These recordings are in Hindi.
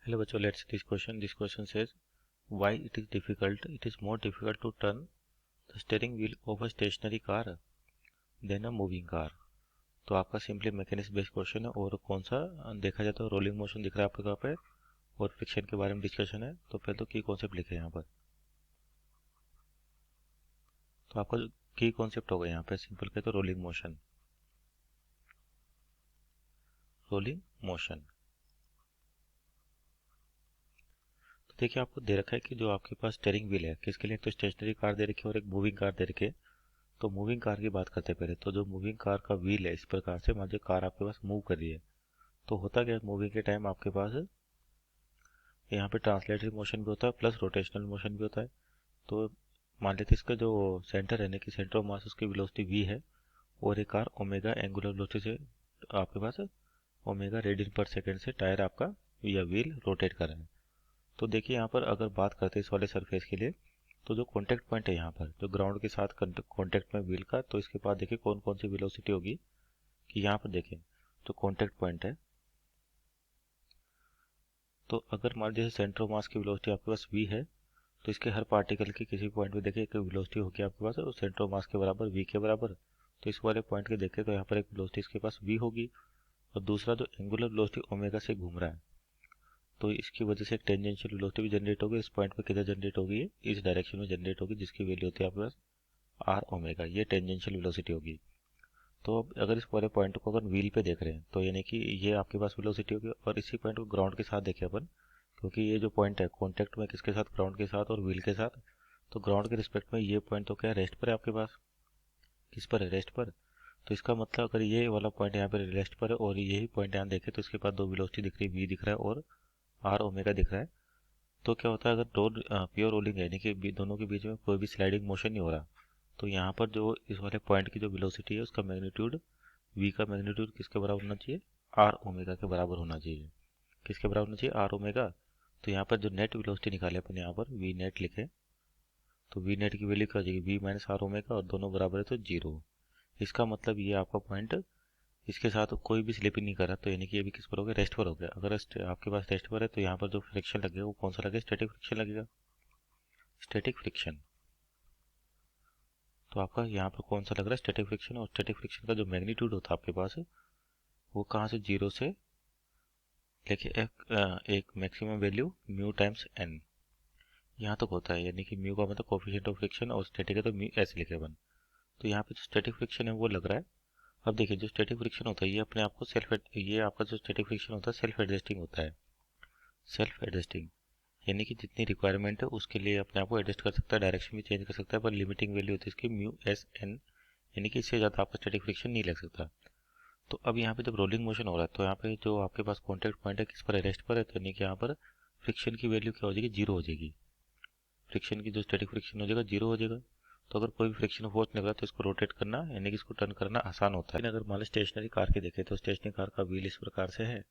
Hello bachcho, let's see this question. This question says why it is more difficult to turn the steering wheel of a stationary car than a moving car. तो आपका सिंपली मैकेनिक्स बेस्ड क्वेश्चन है और कौन सा देखा जाए तो रोलिंग मोशन दिख रहा है आपको यहाँ पे और फ्रिक्शन के बारे में डिस्कशन है। तो पहले तो की कॉन्सेप्ट लिखे यहाँ पर। तो आपका जो की कॉन्सेप्ट होगा यहाँ पे सिंपल कहे तो रोलिंग मोशन। तो देखिए आपको दे रखा है कि जो आपके पास स्टीयरिंग व्हील है किसके लिए, तो स्टेशनरी कार दे रखी है और एक मूविंग कार दे रखी है। तो मूविंग कार की बात करते हैं पहले। तो जो मूविंग कार का व्हील है इस प्रकार से मान लीजिए कार आपके पास मूव कर रही है तो होता क्या है मूविंग के टाइम आपके पास यहाँ पे ट्रांसलेटरी मोशन भी होता है प्लस रोटेशनल मोशन भी होता है। तो मान लेते इसका जो सेंटर है ना कि सेंटर ऑफ मास उसकी वेलोसिटी v है और एक कार ओमेगा एंगुलर वेलोसिटी से आपके पास ओमेगा रेडियन पर सेकेंड से टायर आपका या व्हील रोटेट कर रहा है। तो देखिए यहाँ पर अगर बात करते हैं इस वाले सरफेस के लिए तो जो कॉन्टेक्ट पॉइंट है यहाँ पर जो ग्राउंड के साथ कॉन्टेक्ट में व्हील का, तो इसके बाद देखिए कौन कौन सी वेलोसिटी होगी कि यहाँ पर देखें जो कॉन्टेक्ट पॉइंट है। तो अगर मान लीजिए सेंटर ऑफ मास की वेलोसिटी आपके पास v है तो इसके हर पार्टिकल की किसी पॉइंट पे देखिए एक वेलोसिटी होगी आपके पास और सेंटर ऑफ मास के बराबर v के बराबर। तो इस वाले पॉइंट के देखें तो यहाँ पर एक वेलोसिटी इसके पास v होगी और दूसरा जो एंगुलर वेलोसिटी ओमेगा से घूम रहा है तो इसकी वजह से एक टेंजेंशियल वेलोसिटी भी जनरेट होगी। इस पॉइंट पे किधर जनरेट होगी, इस डायरेक्शन में जनरेट होगी जिसकी वैल्यू होती है आपके पास आर ओमेगा, ये टेंजेंशियल वेलोसिटी होगी। तो अब अगर इस वाले पॉइंट को अगर व्हील पे देख रहे हैं तो यानी कि ये आपके पास वेलोसिटी होगी और इसी पॉइंट को ग्राउंड के साथ देखें अपन, क्योंकि ये जो पॉइंट है कॉन्टेक्ट में किसके साथ, ग्राउंड के साथ और व्हील के साथ। तो ग्राउंड के रिस्पेक्ट में ये पॉइंट तो क्या है, रेस्ट पर है आपके पास। किस पर है, रेस्ट पर। तो इसका मतलब अगर ये वाला पॉइंट यहाँ पर रेस्ट पर है और यही पॉइंट यहाँ देखें तो इसके पास दो वेलोसिटी दिख रही है, वी दिख रहा है और आर ओमेगा दिख रहा है। तो क्या होता है अगर दो प्योर रोलिंग है यानी कि दोनों के बीच में कोई भी स्लाइडिंग मोशन नहीं हो रहा तो यहाँ पर जो इस वाले पॉइंट की जो वेलोसिटी है उसका मैग्नीट्यूड v का मैग्नीट्यूड किसके बराबर होना चाहिए, आर ओमेगा के बराबर होना चाहिए। किसके बराबर होना चाहिए, आर ओमेगा। तो यहाँ पर जो नेट वेलोसिटी निकाले अपन यहाँ पर वी नेट लिखे तो वी नेट की वैल्यू क्या हो जाएगी, वी माइनस आर ओमेगा और दोनों बराबर है तो जीरो। इसका मतलब ये आपका पॉइंट इसके साथ कोई भी स्लिपिंग नहीं कर रहा तो यानी कि ये भी किस पर हो गया, रेस्ट पर हो गया। अगर आपके पास रेस्ट पर है तो यहाँ पर जो फ्रिक्शन लगेगा वो कौन सा लगेगा, स्टैटिक फ्रिक्शन लगेगा, स्टैटिक फ्रिक्शन। तो आपका यहाँ पर कौन सा लग रहा है, स्टैटिक फ्रिक्शन। और स्टैटिक फ्रिक्शन का जो मैग्नीट्यूड होता है आपके पास वो कहाँ से, जीरो से लेके एक maximum value mu times N यहाँ तक होता है। यानी कि म्यू का मतलब कोफिशिएंट ऑफ फ्रिक्शन और स्टैटिक है तो म्यू ऐसे लिखे अपन। तो यहाँ पे जो स्टैटिक फ्रिक्शन है वो लग रहा है। अब देखिए जो स्टैटिक फ्रिक्शन होता है ये अपने आप को ये आपका जो स्टैटिक फ्रिक्शन होता है सेल्फ एडजस्टिंग होता है। सेल्फ एडजस्टिंग यानी कि जितनी रिक्वायरमेंट है उसके लिए अपने आप को एडजस्ट कर सकता है, डायरेक्शन भी चेंज कर सकता है, पर लिमिटिंग वैल्यू होती है इसकी म्यू एस एन, यानी कि इससे ज़्यादा आपका स्टैटिक फ्रिक्शन नहीं लग सकता। तो अब यहाँ पे जब रोलिंग मोशन हो रहा है तो यहाँ पे जो आपके पास कॉन्टैक्ट पॉइंट है किस पर है, रेस्ट पर है। तो यानी कि यहाँ पर फ्रिक्शन की वैल्यू क्या हो जाएगी, जीरो हो जाएगी। फ्रिक्शन की जो स्टैटिक फ्रिक्शन हो जाएगा जीरो हो जाएगा। तो अगर कोई भी फ्रिक्शन फोर्स नहीं लगा तो इसको रोटेट करना यानी कि इसको टर्न करना आसान होता है। लेकिन अगर मान लो स्टेशनरी कार के देखें तो स्टेशनरी कार का व्हील इस प्रकार से है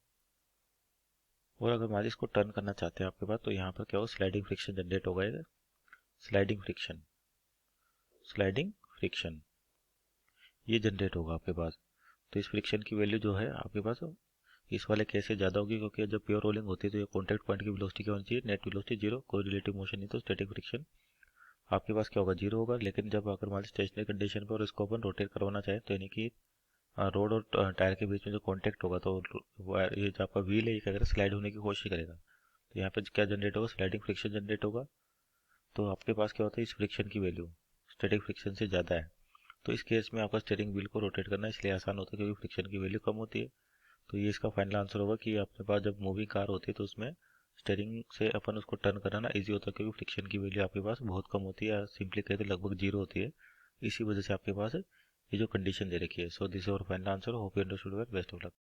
और अगर मान लीजिए इसको टर्न करना चाहते हैं आपके पास तो यहाँ पर क्या होगा, स्लाइडिंग फ्रिक्शन जनरेट होगा। स्लाइडिंग फ्रिक्शन, स्लाइडिंग फ्रिक्शन ये जनरेट होगा आपके पास। तो इस फ्रिक्शन की वैल्यू जो है आपके पास इस वाले केस से ज़्यादा होगी क्योंकि जब प्योर रोलिंग होती है तो ये कॉन्टैक्ट पॉइंट की वेलोसिटी क्या होनी चाहिए, नेट वेलोसिटी जीरो, कोई रिलेटिव मोशन नहीं तो स्टैटिक फ्रिक्शन आपके पास क्या होगा, जीरो होगा। लेकिन जब अगर मान स्टेशनरी कंडीशन पर और इसको अपन रोटेट करवाना चाहे तो यानी कि रोड और टायर के बीच में जो कॉन्टैक्ट होगा तो ये जो आपका व्हील है ये क्या करेगा, स्लाइड होने की कोशिश करेगा। तो यहाँ पे क्या जनरेट होगा, स्लाइडिंग फ्रिक्शन जनरेट होगा। तो आपके पास क्या होता है, इस फ्रिक्शन की वैल्यू स्टैटिक फ्रिक्शन से ज़्यादा है तो इस केस में आपका स्टीयरिंग व्हील को रोटेट करना इसलिए आसान होता है क्योंकि फ्रिक्शन की वैल्यू कम होती है। तो ये इसका फाइनल आंसर होगा कि अपने पास जब मूविंग कार होती है तो उसमें स्टीयरिंग से अपन उसको टर्न कराना इजी होता है क्योंकि फ्रिक्शन की वैल्यू आपके पास बहुत कम होती है, या सिंपली कहते लगभग जीरो होती है। इसी वजह से आपके पास ये जो कंडीशन दे रखी है। So this is our final answer, hope you understood, best of luck.